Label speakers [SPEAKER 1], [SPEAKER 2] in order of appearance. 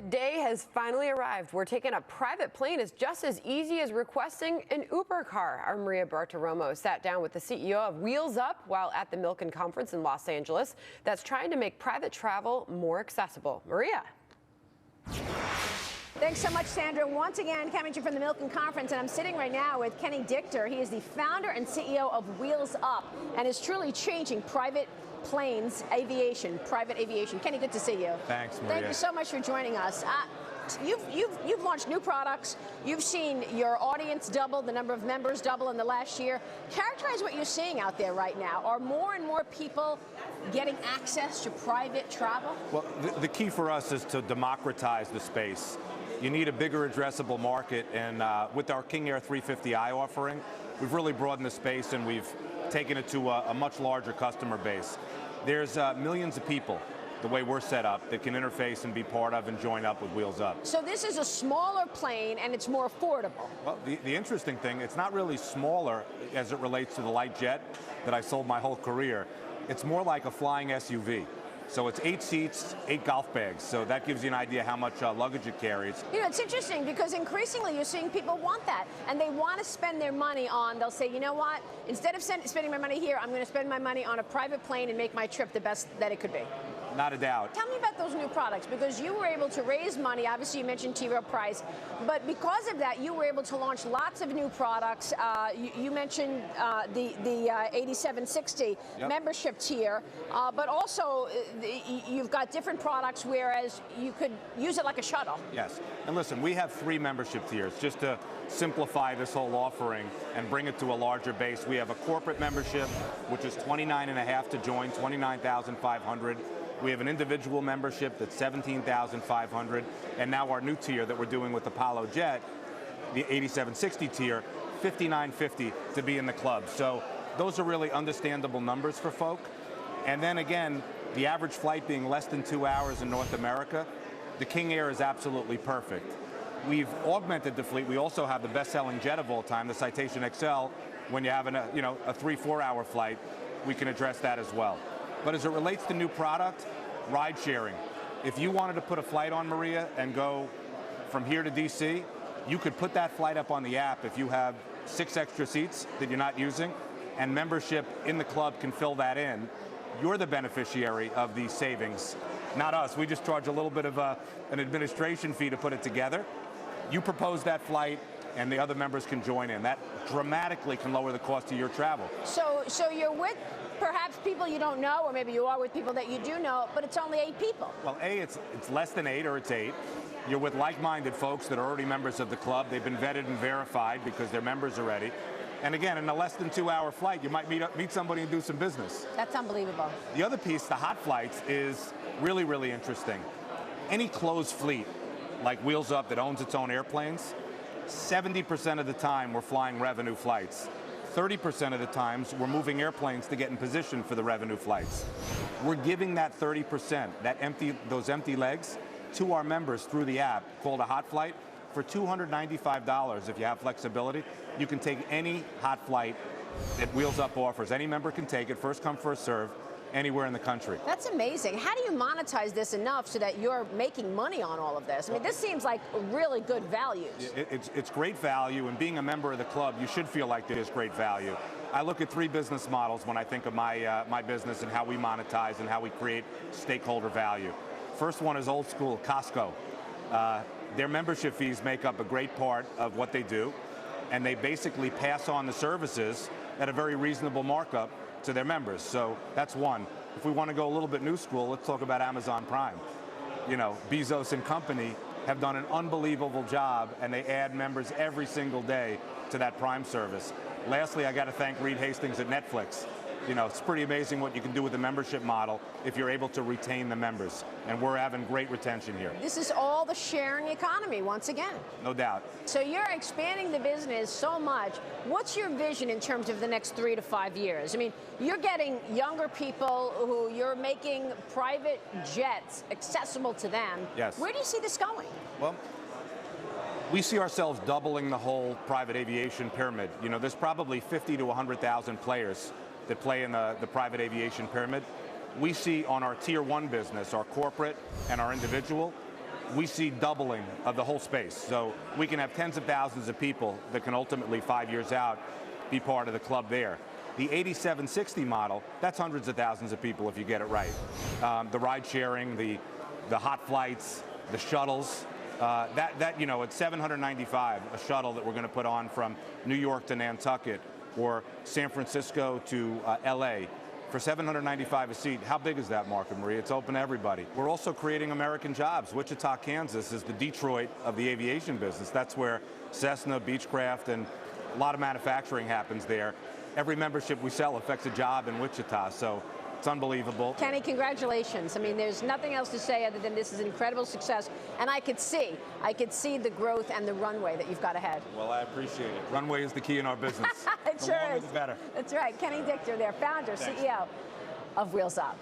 [SPEAKER 1] day has finally arrived where taking a private plane is just as easy as requesting an Uber car. Our Maria Bartiromo sat down with the CEO of Wheels Up while at the Milken Conference in Los Angeles that's trying to make private travel more accessible. Maria.
[SPEAKER 2] Thanks so much, Sandra. Once again, coming to you from the Milken Conference, and I'm sitting right now with Kenny Dichter. He is the founder and CEO of Wheels Up and is truly changing private planes, private aviation. Kenny, good to see you.
[SPEAKER 3] Thanks, Maria.
[SPEAKER 2] Thank you so much for joining us. You've launched new products. You've seen your audience double, the number of members double in the last year. Characterize what you're seeing out there right now. Are more and more people getting access to private travel?
[SPEAKER 3] Well, the key for us is to democratize the space. You need a bigger addressable market, and with our King Air 350i offering, we've really broadened the space and we've taken it to a much larger customer base. There's millions of people, the way we're set up, that can interface and be part of and join up with Wheels Up.
[SPEAKER 2] So this is a smaller plane and it's more affordable.
[SPEAKER 3] Well, the interesting thing, it's not really smaller as it relates to the light jet that I sold my whole career. It's more like a flying SUV. So it's 8 seats, 8 golf bags. So that gives you an idea how much luggage it carries.
[SPEAKER 2] You know, it's interesting because increasingly you're seeing people want that. And they want to spend their money on, they'll say, you know what, instead of spending my money here, I'm going to spend my money on a private plane and make my trip the best that it could be.
[SPEAKER 3] Not a doubt.
[SPEAKER 2] Tell me about those new products, because you were able to raise money. Obviously, you mentioned T-Rail price, but because of that, you were able to launch lots of new products. You mentioned the 8760 membership tier, but also you've got different products, whereas you could use it like a shuttle.
[SPEAKER 3] Yes, and listen, we have 3 membership tiers just to simplify this whole offering and bring it to a larger base. We have a corporate membership, which is $29.5 to join, $29,500. We have an individual membership that's $17,500, and now our new tier that we're doing with Apollo Jet, the 8760 tier, $59.50 to be in the club. So those are really understandable numbers for folk. And then again, the average flight being less than 2 hours in North America, the King Air is absolutely perfect. We've augmented the fleet. We also have the best-selling jet of all time, the Citation XL. When you have a 3-4 hour flight, we can address that as well. But as it relates to new product, ride sharing. If you wanted to put a flight on, Maria, and go from here to DC, you could put that flight up on the app if you have 6 extra seats that you're not using, and membership in the club can fill that in. You're the beneficiary of these savings, not us. We just charge a little bit of an administration fee to put it together. You propose that flight, and the other members can join in. That dramatically can lower the cost of your travel.
[SPEAKER 2] So you're with perhaps people you don't know, or maybe you are with people that you do know, but it's only 8 people.
[SPEAKER 3] Well, it's less than 8, or it's 8. You're with like-minded folks that are already members of the club. They've been vetted and verified because they're members already. And again, in a less than 2 hour flight, you might meet somebody and do some business.
[SPEAKER 2] That's unbelievable.
[SPEAKER 3] The other piece, the hot flights, is really, really interesting. Any closed fleet, like Wheels Up, that owns its own airplanes, 70% of the time we're flying revenue flights. 30% of the times we're moving airplanes to get in position for the revenue flights. We're giving that 30%, those empty legs, to our members through the app called a hot flight for $295 if you have flexibility. You can take any hot flight that Wheels Up offers. Any member can take it, first come, first serve, anywhere in the country.
[SPEAKER 2] That's amazing. How do you monetize this enough so that you're making money on all of this? I mean, this seems like really good values.
[SPEAKER 3] It's great value, and being a member of the club, you should feel like it is great value. I look at 3 business models when I think of my business and how we monetize and how we create stakeholder value. First one is old school, Costco. Their membership fees make up a great part of what they do, and they basically pass on the services at a very reasonable markup to their members. So that's one. If we want to go a little bit new school, let's talk about Amazon Prime. You know, Bezos and company have done an unbelievable job, and they add members every single day to that Prime service. Lastly, I got to thank Reed Hastings at Netflix. You know, it's pretty amazing what you can do with the membership model if you're able to retain the members. And we're having great retention here.
[SPEAKER 2] This is all the sharing economy, once again.
[SPEAKER 3] No doubt.
[SPEAKER 2] So you're expanding the business so much. What's your vision in terms of the next 3 to 5 years? I mean, you're getting younger people who you're making private jets accessible to them.
[SPEAKER 3] Yes.
[SPEAKER 2] Where do you see this going?
[SPEAKER 3] Well, we see ourselves doubling the whole private aviation pyramid. You know, there's probably 50 to 100,000 players that play in the private aviation pyramid. We see on our tier 1 business, our corporate and our individual, we see doubling of the whole space. So we can have tens of thousands of people that can ultimately 5 years out be part of the club there. The 8760 model, that's hundreds of thousands of people if you get it right. The ride sharing, the hot flights, the shuttles, you know, it's $795 a shuttle that we're going to put on from New York to Nantucket or San Francisco to LA. For $795 a seat, how big is that, Mark and Maria? It's open to everybody. We're also creating American jobs. Wichita, Kansas is the Detroit of the aviation business. That's where Cessna, Beechcraft, and a lot of manufacturing happens there. Every membership we sell affects a job in Wichita, so it's unbelievable.
[SPEAKER 2] Kenny, congratulations. I mean, there's nothing else to say other than this is an incredible success, and I could see the growth and the runway that you've got ahead.
[SPEAKER 3] Well, I appreciate it. Runway is the key in our business.
[SPEAKER 2] It
[SPEAKER 3] The
[SPEAKER 2] sure
[SPEAKER 3] longer
[SPEAKER 2] is.
[SPEAKER 3] the better.
[SPEAKER 2] That's right. Kenny Dichter there, founder,
[SPEAKER 3] Thanks.
[SPEAKER 2] CEO of Wheels Up.